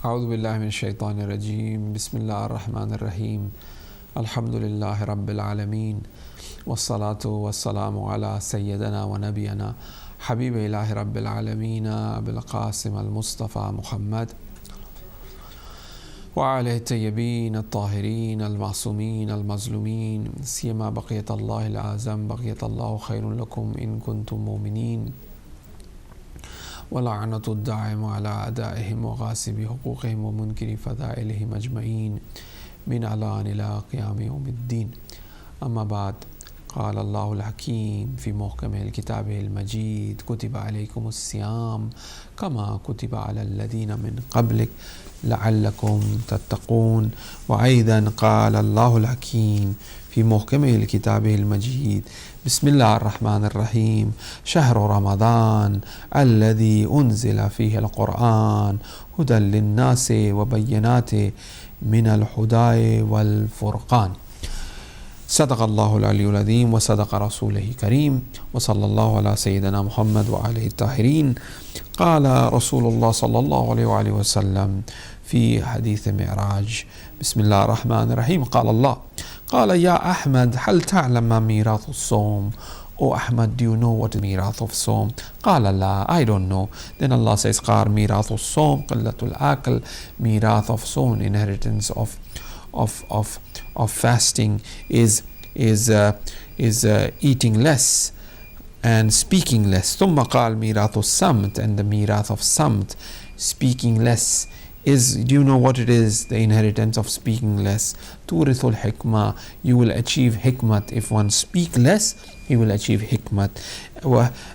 أعوذ بالله من الشيطان الرجيم بسم الله الرحمن الرحيم الحمد لله رب العالمين والصلاة والسلام على سيدنا ونبينا حبيب إله رب العالمين أبي القاسم المصطفى محمد وعلى الطيبين الطاهرين المعصومين المظلومين سيما بقية الله الأعظم بقية الله خير لكم إن كنتم مؤمنين ولعنة الدائم على أعدائهم وغاصب حقوقهم ومنكر فضائلهم أجمعين من الآن إلى قيام يوم الدين. أما بعد، قال الله الحكيم في محكم الكتاب المجيد: كتب عليكم الصيام كما كتب على الذين من قبلك لعلكم تتقون. وأيضا قال الله الحكيم في محكم الكتاب المجيد: بسم الله الرحمن الرحيم: شهر رمضان الذي أنزل فيه القرآن هدى للناس وبينات من الهدى والفرقان. صدق الله العلي العظيم وصدق رسوله الكريم وصلى الله على سيدنا محمد وآله الطاهرين. قال رسول الله صلى الله عليه وآله وسلم في حديث معراج: بسم الله الرحمن الرحيم. قال الله: قال يا أحمد هل تعلم ما ميراث الصوم? O Ahmad, do you know what is mirath of Sawm? قال لا, I don't know. Then Allah says: قال ميراث الصوم قلة الأكل. Mirath of Sawm, inheritance of fasting is eating less and speaking less. ثم قال ميراث الصمت, and the mirath of samt, speaking less, is, do you know what it is? The inheritance of speaking less. Turithul hikmah, you will achieve hikmat. If one speak less, he will achieve hikmat,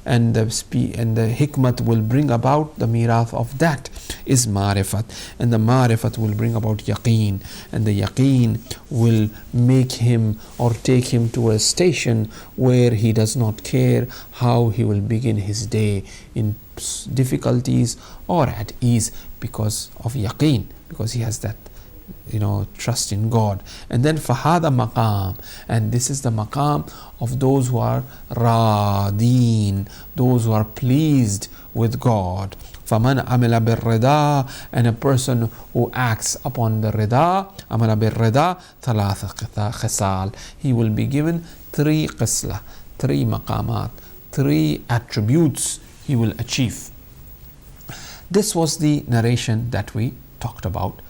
and the hikmat will bring about, the mirath of that is marifat, and the marifat will bring about yaqeen, and the yaqeen will make him or take him to a station where he does not care how he will begin his day, in difficulties or at ease, because of yaqeen, because he has that trust in God. And then fahada maqam, and this is the maqam of those who are radin, those who are pleased with God. Faman amila bir rida, and a person who acts upon the rida, amala bir rida thalatha khisal, he will be given 3 qisla, 3 maqamat, 3 attributes he will achieve. This was the narration that we talked about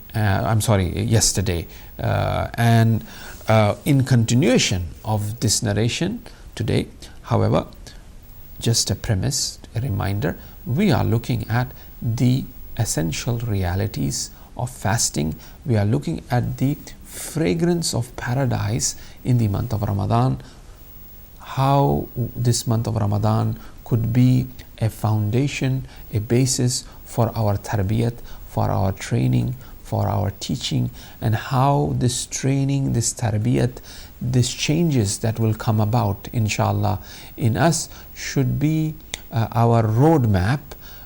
yesterday. And in continuation of this narration today, however, just a premise, a reminder, we are looking at the essential realities of fasting. We are looking at the fragrance of paradise in the month of Ramadan, how this month of Ramadan could be a foundation, a basis for our tarbiyat, for our training, for our teaching, and how this training, this tarbiyat, these changes that will come about inshallah in us should be our roadmap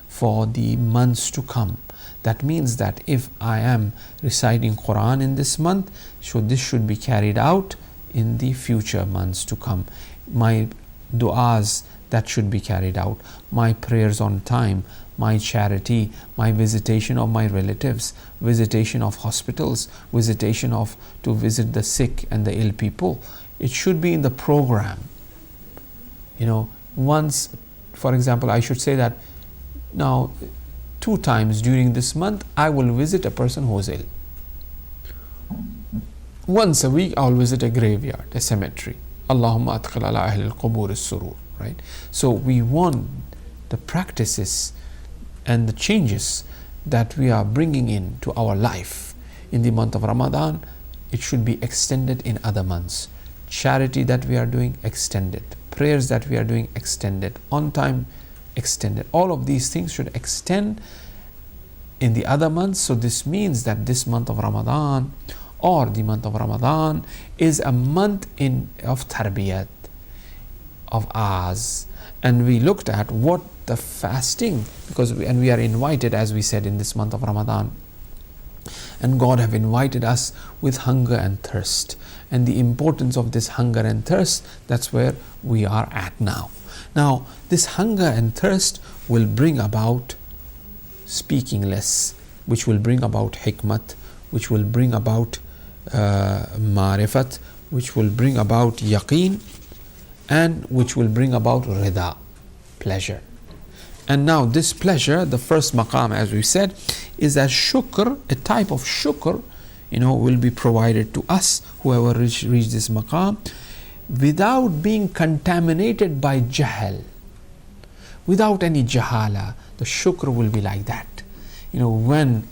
for the months to come. That means that if I am reciting Quran in this month, this should be carried out in the future months to come. My du'as, that should be carried out. My prayers on time, my charity, my visitation of my relatives, visitation of hospitals, to visit the sick and the ill people. It should be in the program. Once, for example, I should say that now 2 times during this month I will visit a person who is ill. Once a week I will visit a graveyard, a cemetery. Allahumma atqil ala ahli al-qubur as-surur. Right? So we want the practices and the changes that we are bringing into our life in the month of Ramadan, it should be extended in other months. Charity that we are doing, extended. Prayers that we are doing, extended. On time, extended. All of these things should extend in the other months. So this means that this month of Ramadan, or the month of Ramadan, is a month of tarbiyat of ours. And we looked at what the fasting, and we are invited, as we said, in this month of Ramadan, and God have invited us with hunger and thirst, and the importance of this hunger and thirst, that's where we are at now. Now this hunger and thirst will bring about speaking less, which will bring about hikmat, which will bring about ma'rifat, which will bring about yaqeen, and which will bring about rida, pleasure. And now this pleasure, the first maqam, as we said, is that shukr, a type of shukr, will be provided to us, whoever reach this maqam, without being contaminated by jahl, without any jahala. The shukr will be like that. When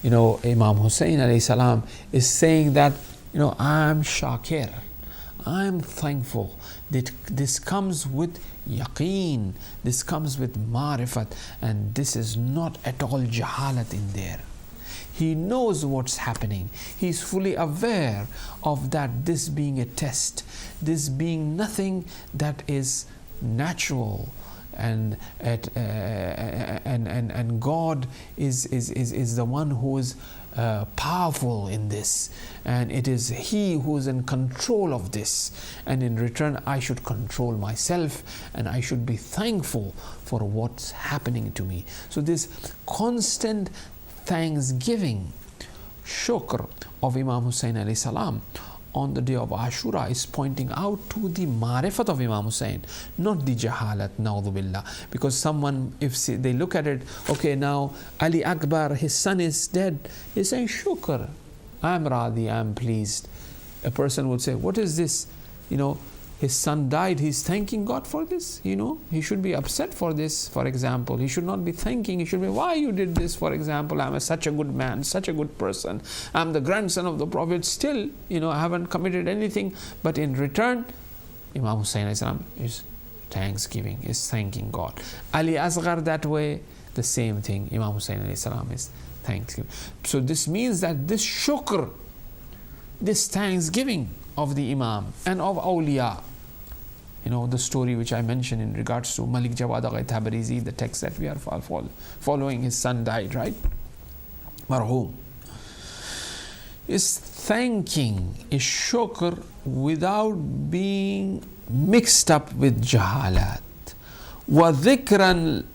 Imam Hussein alayhi salam is saying that, I'm shakir, I'm thankful, that this comes with yaqeen, this comes with ma'rifat, and this is not at all jahalat in there. He knows what's happening. He's fully aware of that, this being a test, this being nothing that is natural, and God is the one who is powerful in this, and it is He who is in control of this, and in return I should control myself, and I should be thankful for what's happening to me. So this constant thanksgiving, shukr of Imam Hussein alayhi salam on the day of Ashura is pointing out to the ma'rifat of Imam Hussein, not the jahalat, na'udhu billah. Because someone, if they look at it, okay, now Ali Akbar, his son is dead, he's saying shukr, I'm radi, I'm pleased. A person would say, what is this? His son died, he's thanking God for this. He should be upset for this, for example. He should not be thanking, he should be, why you did this, for example. I'm such a good man, such a good person, I'm the grandson of the Prophet, still, I haven't committed anything, but in return, Imam Hussein is thanksgiving, is thanking God. Ali Asghar that way, the same thing, Imam Hussein is thanksgiving. So this means that this shukr, this thanksgiving of the Imam and of awliya, the story which I mentioned in regards to Malik Jawad Agha Tabrizi, the text that we are following, his son died, right? Marhum. Is thanking, is shukr without being mixed up with jahalat. Wa dhikran,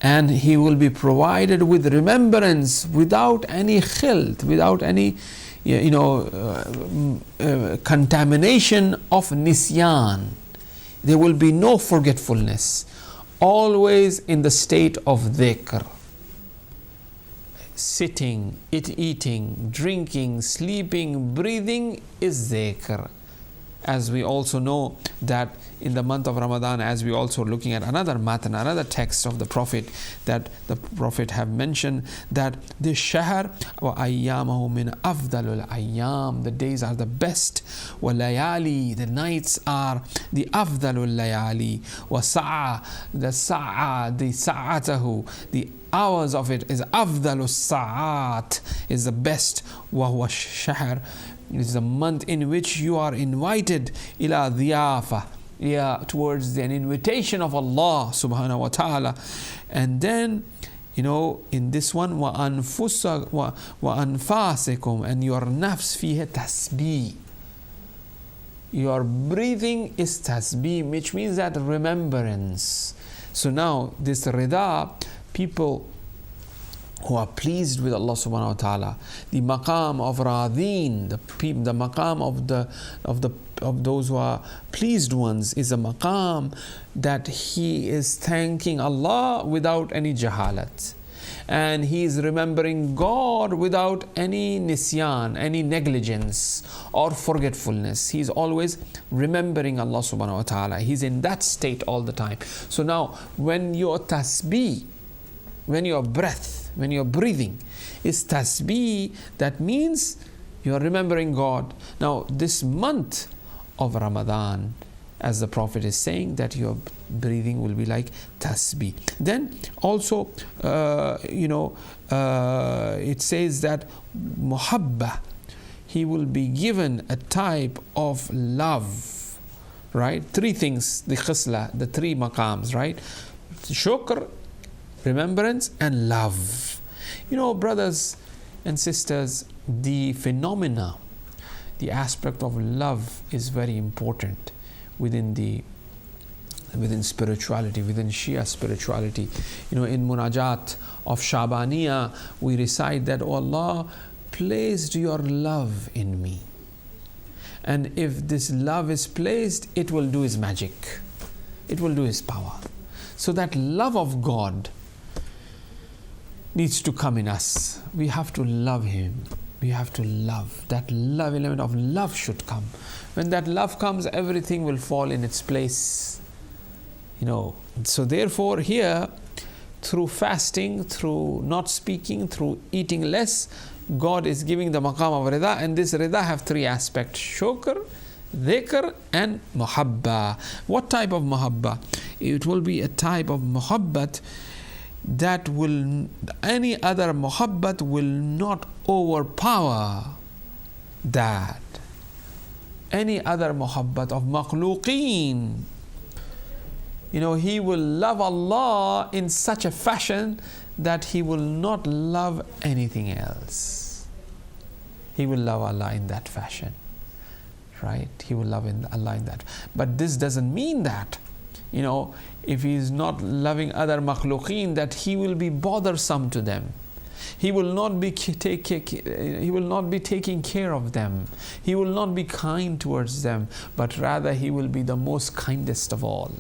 and he will be provided with remembrance without any khilt, without any contamination of nisyan. There will be no forgetfulness, always in the state of dhikr. Sitting, eating, drinking, sleeping, breathing is dhikr. As we also know that in the month of Ramadan, as we also looking at another matan, another text of the Prophet, that the Prophet have mentioned that this shahr wa ayyamahu min afdalul ayyam, the days are the best, wa layali, the nights are the afdalul layali, wa sa'a, the sa'atahu, the hours of it is afdalus sa'at, is the best, wa huwa shahr, it is the month in which you are invited ila dhiyafa, towards an invitation of Allah subhanahu wa ta'ala. And then in this one, wa anfasikum, and your nafs fiha tasbih, your breathing is tasbih, which means that remembrance. So now this rida, people who are pleased with Allah subhanahu wa ta'ala, the maqam of radin, the maqam of those who are pleased ones, is a maqam that he is thanking Allah without any jahalat, and he is remembering God without any nisyan, any negligence or forgetfulness. He is always remembering Allah subhanahu wa ta'ala. He's in that state all the time. So now when your tasbih, when your breath, when you're breathing is tasbih, that means you are remembering God. Now this month of Ramadan, as the Prophet is saying, that your breathing will be like tasbih. Then also it says that muhabba, he will be given a type of love, right? Three things, the khisla, the three maqams, right? Shukr, remembrance, and love. Brothers and sisters, the phenomena, the aspect of love is very important within the within spirituality, within Shia spirituality. In Munajat of Shabaniya, we recite that, "Oh Allah, placed your love in me. And if this love is placed, it will do His magic. It will do His power." So that love of God needs to come in us. We have to love Him. We have to love. That love, element of love should come. When that love comes, everything will fall in its place. So therefore here, through fasting, through not speaking, through eating less, God is giving the maqam of rida, and this rida have three aspects: shukr, dhikr and muhabba. What type of muhabba? It will be a type of muhabbat that will, any other muhabbat will not overpower that. Any other muhabbat of makhluqeen, he will love Allah in such a fashion that he will not love anything else. He will love Allah in that fashion, right? He will love Allah in that. But this doesn't mean that, if he is not loving other makhluqeen, that he will be bothersome to them. He will not be taking care of them. He will not be kind towards them, but rather he will be the most kindest of all.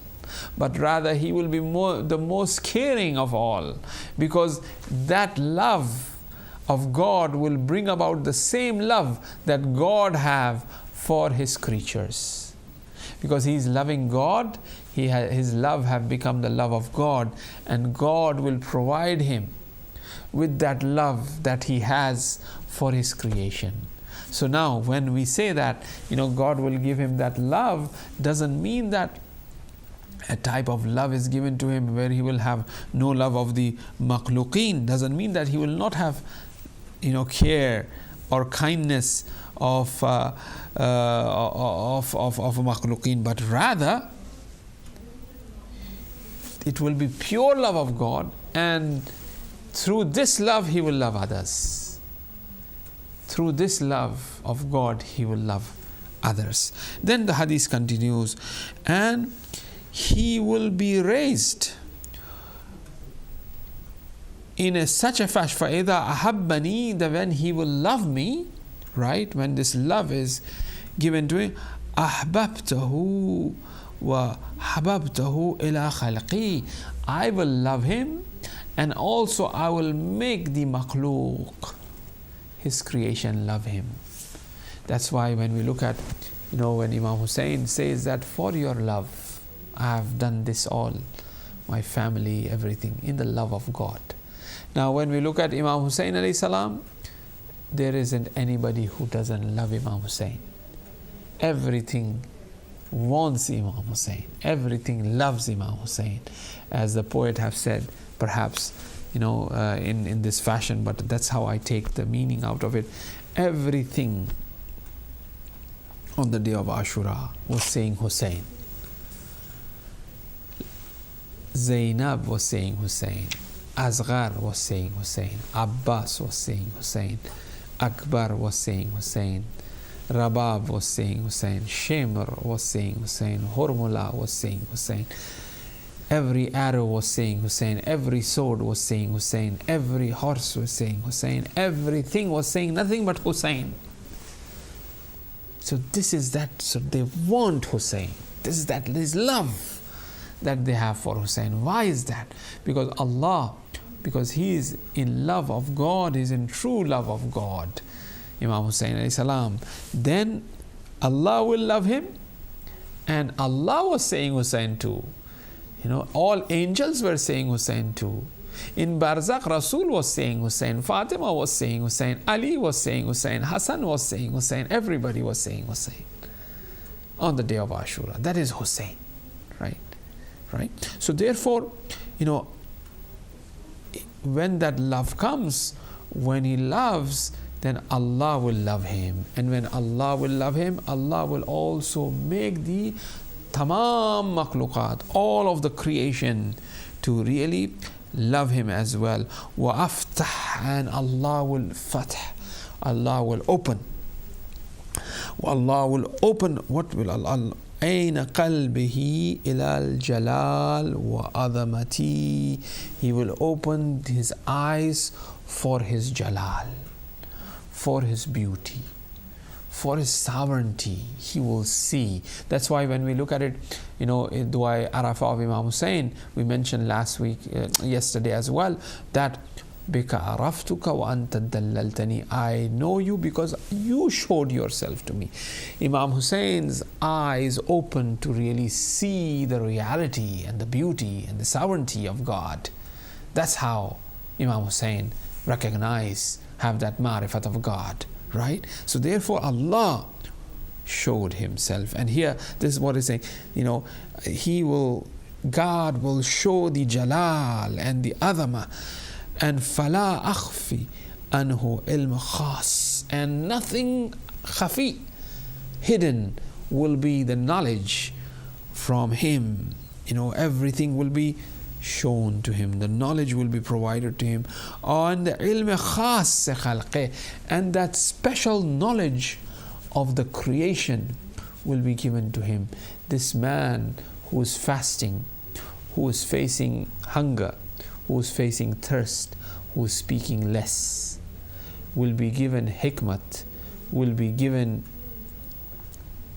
But rather he will be the most caring of all, because that love of God will bring about the same love that God have for His creatures. Because he is loving God, his love have become the love of God, and God will provide him with that love that he has for his creation. So now when we say that, God will give him that love, doesn't mean that a type of love is given to him where he will have no love of the makhluqeen. Doesn't mean that he will not have care or kindness of makhluqeen, but rather it will be pure love of God, and through this love he will love others. Through this love of God he will love others. Then the hadith continues, and he will be raised in such a fashion, فَإِذَا أَحَبَّنِي, that when he will love me, right, when this love is given to him, أَحْبَبْتَهُ وَحَبَبْتَهُ إِلَىٰ خَلْقِي, I will love him, and also I will make the makhluq, his creation, love him. That's why when we look at, when Imam Hussein says that, for your love I have done this all, my family, everything, in the love of God. Now when we look at Imam Hussein alayhi salam, there isn't anybody who doesn't love Imam Hussein. Everything wants Imam Hussein. Everything loves Imam Hussein. As the poet have said, perhaps, in this fashion, but that's how I take the meaning out of it. Everything on the day of Ashura was saying Hussein. Zainab was saying Hussein. Asghar was saying Hussein. Abbas was saying Hussein. Akbar was saying Hussein. Rabab was saying Hussein. Shemr was saying Hussein. Hormula was saying Hussein. Every arrow was saying Hussein. Every sword was saying Hussein. Every horse was saying Hussein. Everything was saying nothing but Hussein. So this is that. So they want Hussein. This is that. This love that they have for Hussein. Why is that? Because Allah, because he is in love of God, he is in true love of God, Imam Hussein alayhi salam. Then Allah will love him, and Allah was saying Hussein too. All angels were saying Hussein too. In Barzakh, Rasul was saying Hussein, Fatima was saying Hussein, Ali was saying Hussein, Hassan was saying Hussein, everybody was saying Hussein on the day of Ashura. That is Hussein, right? So therefore, when that love comes, when he loves, then Allah will love him. And when Allah will love him, Allah will also make the tamam makhluqat, all of the creation, to really love him as well. Wa aftah, and Allah will fath, Allah will open. Allah will open, what will Allah? عين قلبه إلى الجلال وعظمتي. He will open his eyes for his jalal, for his beauty, for his sovereignty. He will see. That's why when we look at it, Dua Arafah of Imam Hussein, we mentioned yesterday as well, that Bika araftuka wa anta dallaltani. I know you because you showed yourself to me. Imam Hussein's eyes open to really see the reality and the beauty and the sovereignty of God. That's how Imam Hussein have that ma'rifat of God, right? So therefore Allah showed himself. And here this is what he's saying, God will show the jalal and the azama, and fala akhfi anhu ilm khas, and nothing khafi, hidden, will be the knowledge from him. Everything will be shown to him, the knowledge will be provided to him on the ilm khas khalqe, and that special knowledge of the creation will be given to him. This man who is fasting, who is facing hunger, who is facing thirst, who is speaking less, will be given hikmat, will be given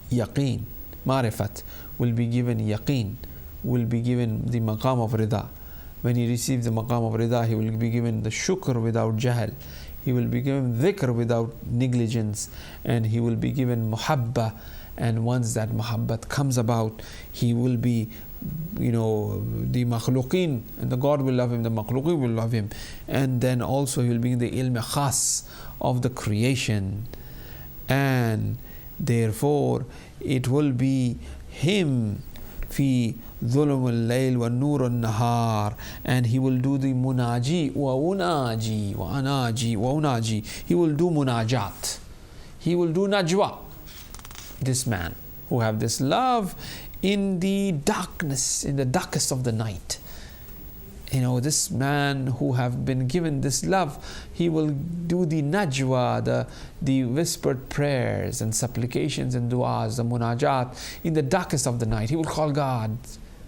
yaqeen, marifat, will be given yaqeen, will be given the maqam of rida. When he receives the maqam of rida, he will be given the shukr without jahl, he will be given dhikr without negligence, and he will be given muhabba. And once that muhabbat comes about, he will be, the makhluqeen, and the God will love him, the makhluqeen will love him, and then also he will be in the ilm khas of the creation, and therefore it will be him fi dhulum al-layl wa nur al-nahar, and he will do the munaji wa unaji wa anaji wa unaji. He will do munajat, he will do najwa. This man who have this love in the darkness, in the darkest of the night, this man who have been given this love, he will do the najwa, the whispered prayers and supplications and du'as, the munajat in the darkest of the night. He will call God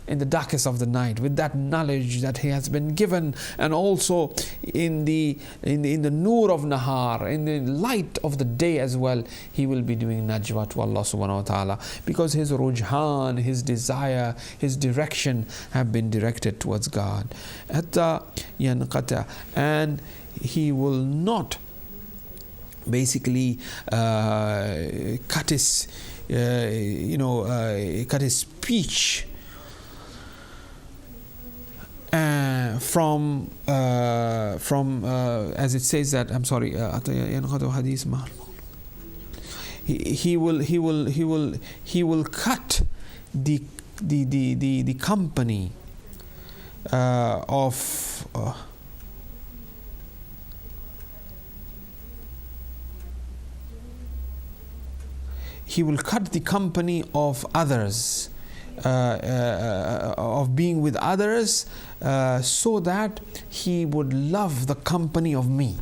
in the darkest of the night with that knowledge that he has been given, and also in the nur of nahar, in the light of the day as well, he will be doing najwa to Allah subhanahu wa ta'ala, because his rujhan, his desire, his direction have been directed towards God. Hatta yanqata, and he will not basically cut his speech from as it says that, I'm sorry, he will cut the company of he will cut the company of others, of being with others, so that he would love the company of me.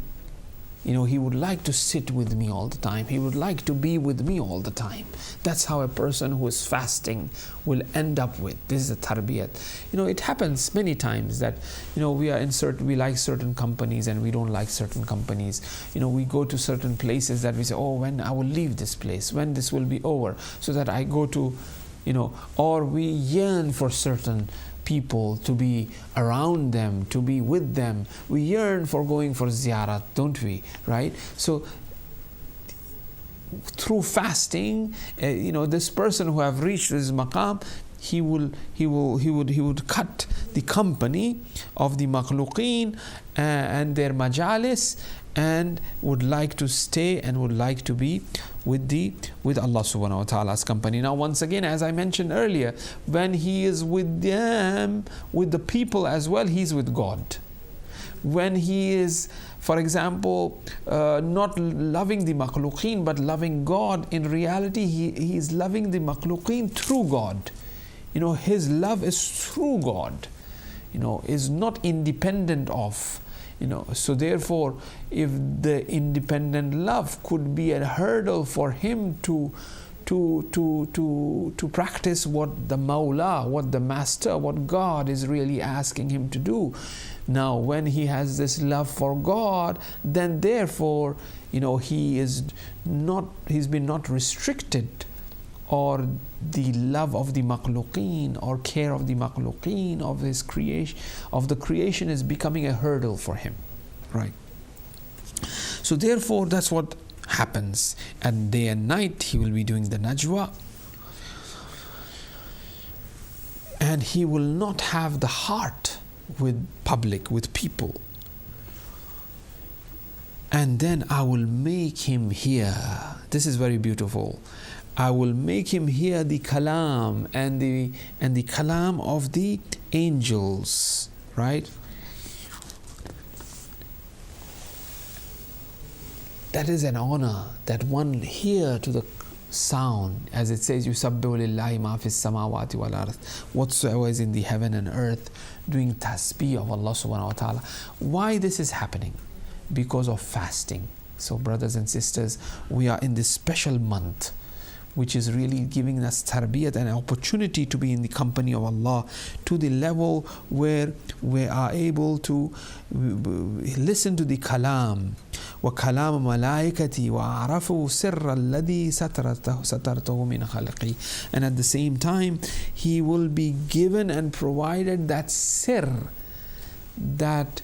He would like to sit with me all the time. He would like to be with me all the time. That's how a person who is fasting will end up with. This is a tarbiyat. It happens many times that, we like certain companies and we don't like certain companies. We go to certain places that we say, oh, when I will leave this place, when this will be over, so that I go to, or we yearn for certain people to be around them, to be with them. We yearn for going for ziyarat, don't we? Right? So through fasting, this person who have reached this maqam, he would cut the company of the makhluqeen and their majalis, and would like to stay and would like to be with Allah subhanahu wa ta'ala's company. Now once again, as I mentioned earlier, when he is with them, with the people as well, he's with God. When he is, for example, not loving the makhluqeen but loving God, in reality he is loving the makhluqeen through God. His love is through God, is not independent of. So therefore, if the independent love could be a hurdle for him to to practice what the Mawla, what the Master, what God is really asking him to do. Now, when he has this love for God, then therefore, he's been not restricted, or the love of the makhluqeen or care of the makhluqeen of his creation, of the creation, is becoming a hurdle for him, right? So therefore, that's what happens. And day and night he will be doing the najwa, and he will not have the heart with public, with people. And then I will make him hear, this is very beautiful, I will make him hear the kalam and the kalam of the angels, right? That is an honor, that one hear to the sound, as it says, يُسَبِّحُ لِلَّهِ مَا فِي السَّمَاوَاتِ وَالْأَرْضِ, whatsoever is in the heaven and earth, doing tasbih of Allah subhanahu wa ta'ala. Why this is happening? Because of fasting. So brothers and sisters, we are in this special month, which is really giving us tarbiyat, an opportunity to be in the company of Allah, to the level where we are able to listen to the kalam, وَكَلَامَ مَلَائِكَتِي وَعَرَفُوا سِرَّ الَّذِي سَتَرْتَهُ مِنْ خَلْقِي. And at the same time, he will be given and provided that sir that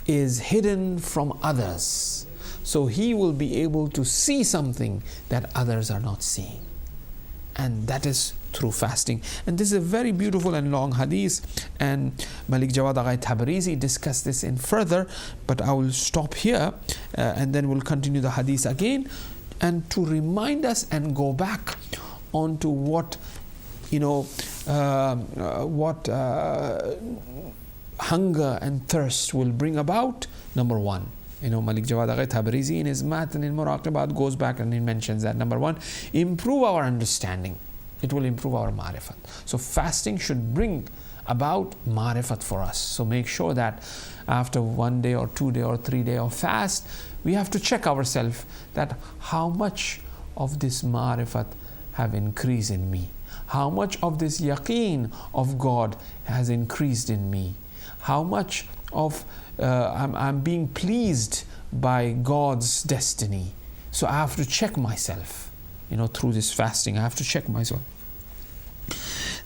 is hidden from others. So he will be able to see something that others are not seeing. And that is through fasting. And this is a very beautiful and long hadith, and Malik Jawad Aghai Tabrizi discussed this in further, but I will stop here and then we'll continue the hadith again, and to remind us and go back onto what hunger and thirst will bring about. Number one, Malik Jawad Aghai Tabrizi in his Matan in Muraqibat goes back and he mentions that number one, improve our understanding. It will improve our marifat. So fasting should bring about marifat for us. So make sure that after 1 day or 2 day or 3 day of fast, we have to check ourselves that how much of this marifat have increased in me, how much of this yaqeen of God has increased in me, how much of I'm being pleased by God's destiny. So I have to check myself, through this fasting. I have to check myself.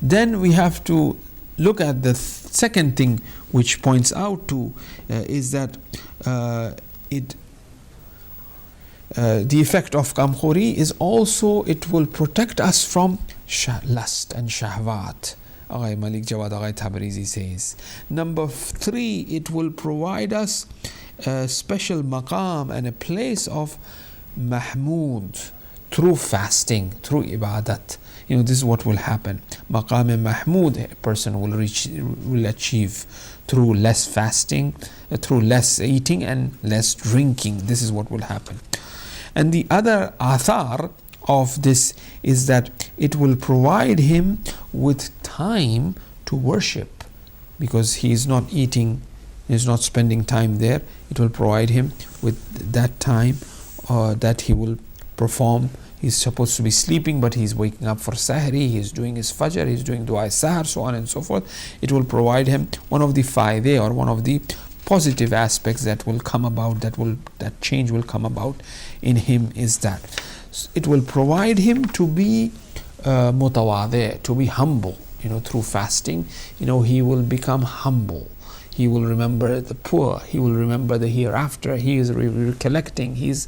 Then we have to look at the second thing which points out to is that the effect of kamkhuri is also, it will protect us from lust and shahwat. Aghai Malik Jawad Aghai Tabrizi says. Number 3, it will provide us a special maqam and a place of mahmud through fasting, through ibadat. This is what will happen. Maqam mahmud a person will achieve through less fasting, through less eating and less drinking. This is what will happen. And the other athar of this is that it will provide him with time to worship, because he is not eating, he is not spending time there. It will provide him with that time that he will perform. He's supposed to be sleeping, but he's waking up for sahri, he's doing his fajr, he's doing dua sahar, so on and so forth. It will provide him one of the fayde, or one of the positive aspects that will come about, that change will come about in him, is that it will provide him to be mutawadi, to be humble. Through fasting, he will become humble. He will remember the poor. He will remember the hereafter. He is recollecting. He's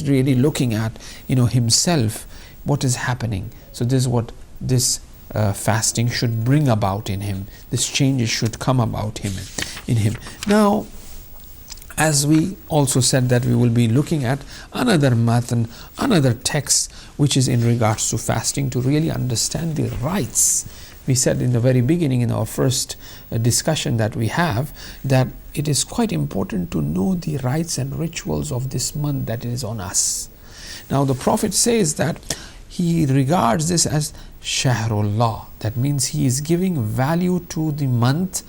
really looking at himself, what is happening. So this is what this fasting should bring about in him. This changes should come about in him. Now, as we also said that we will be looking at another matan, another text which is in regards to fasting, to really understand the rights. We said in the very beginning, in our first discussion that we have, that it is quite important to know the rights and rituals of this month that is on us. Now the Prophet says that he regards this as Shahrullah. That means he is giving value to the month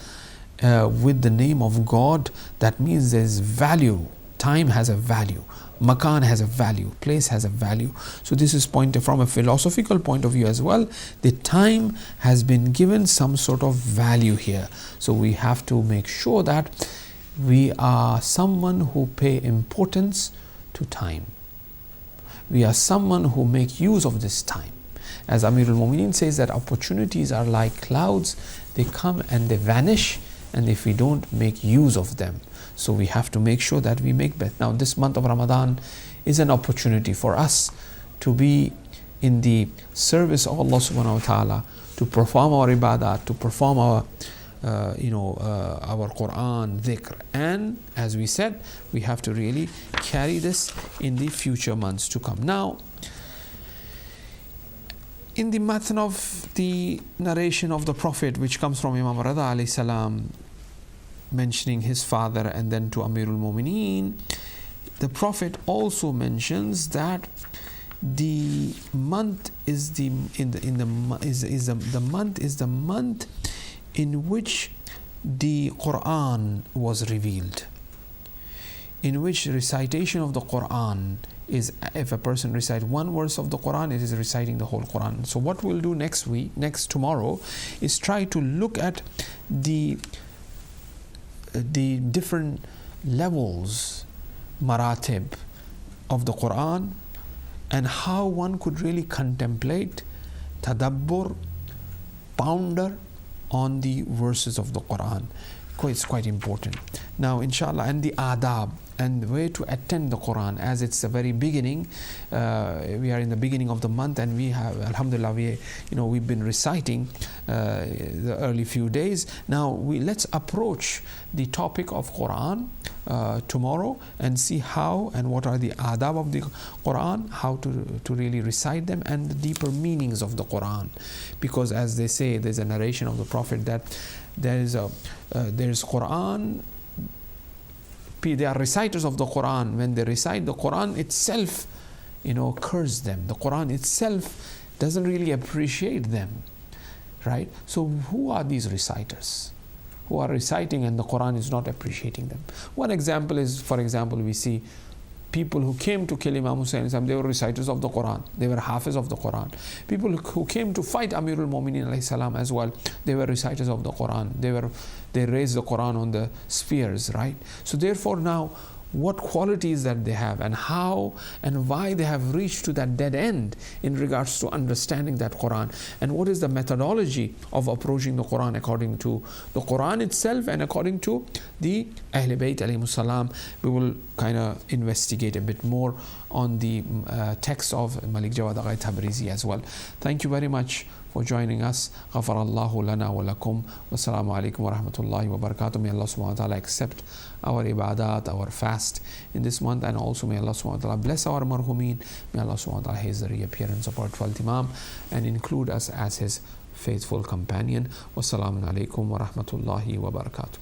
with the name of God. That means there is value time has a value, makan has a value, place has a value. So this is pointed from a philosophical point of view as well. The time has been given some sort of value here. So we have to make sure that we are someone who pay importance to time. We are someone who make use of this time. As Amirul Mu'mineen says that opportunities are like clouds, they come and they vanish, and if we don't make use of them. So we have to make sure that we make best. Now this month of Ramadan is an opportunity for us to be in the service of Allah subhanahu wa ta'ala, to perform our ibadah, to perform our our Quran, dhikr, and as we said, we have to really carry this in the future months to come. Now, in the matan of the narration of the Prophet, which comes from Imam Rada alayhi salam, mentioning his father and then to Amirul Mu'mineen, the Prophet also mentions that the month is the month in which the Quran was revealed, in which recitation of the Quran is, if a person recites one verse of the Quran, it is reciting the whole Quran. So what we'll do tomorrow, is try to look at the different levels, maratib of the Quran, and how one could really contemplate, tadabbur, ponder on the verses of the Quran. It's quite important. Now, inshallah, and the adab and the way to attend the Quran, as it's the very beginning. We are in the beginning of the month, and we have, alhamdulillah, we've been reciting the early few days. Now let's approach the topic of Quran tomorrow and see how and what are the adab of the Quran, how to really recite them, and the deeper meanings of the Quran. Because as they say, there's a narration of the Prophet that there's Quran, they are reciters of the Quran. When they recite, the Quran itself curse them. The Quran itself doesn't really appreciate them, right? So who are these reciters who are reciting and the Quran is not appreciating them? One example is, for example, we see people who came to kill Imam Hussein, they were reciters of the Quran, they were hafiz of the Quran. People who came to fight Amirul Mu'mineen alayhi salam as well, they were reciters of the Quran. They raised the Quran on the spears, right? So therefore now, what qualities that they have, and how and why they have reached to that dead end in regards to understanding that Quran, and what is the methodology of approaching the Quran according to the Quran itself and according to the Ahl Bayt alayhimus salam. We will kind of investigate a bit more on the text of Malik Jawad Agha Tabrizi as well. Thank you very much for joining us. Ghafarallahu lana wa lakum. Wassalamu alaikum wa rahmatullahi wa barakatuh. May Allah subhanahu wa ta'ala accept our ibadat, our fast in this month, and also may Allah subhanahu wa ta'ala bless our marhumeen. May Allah subhanahu wa ta'ala haze the reappearance of our 12th Imam and include us as his faithful companion. Wassalamu alaikum wa rahmatullahi wa barakatuh.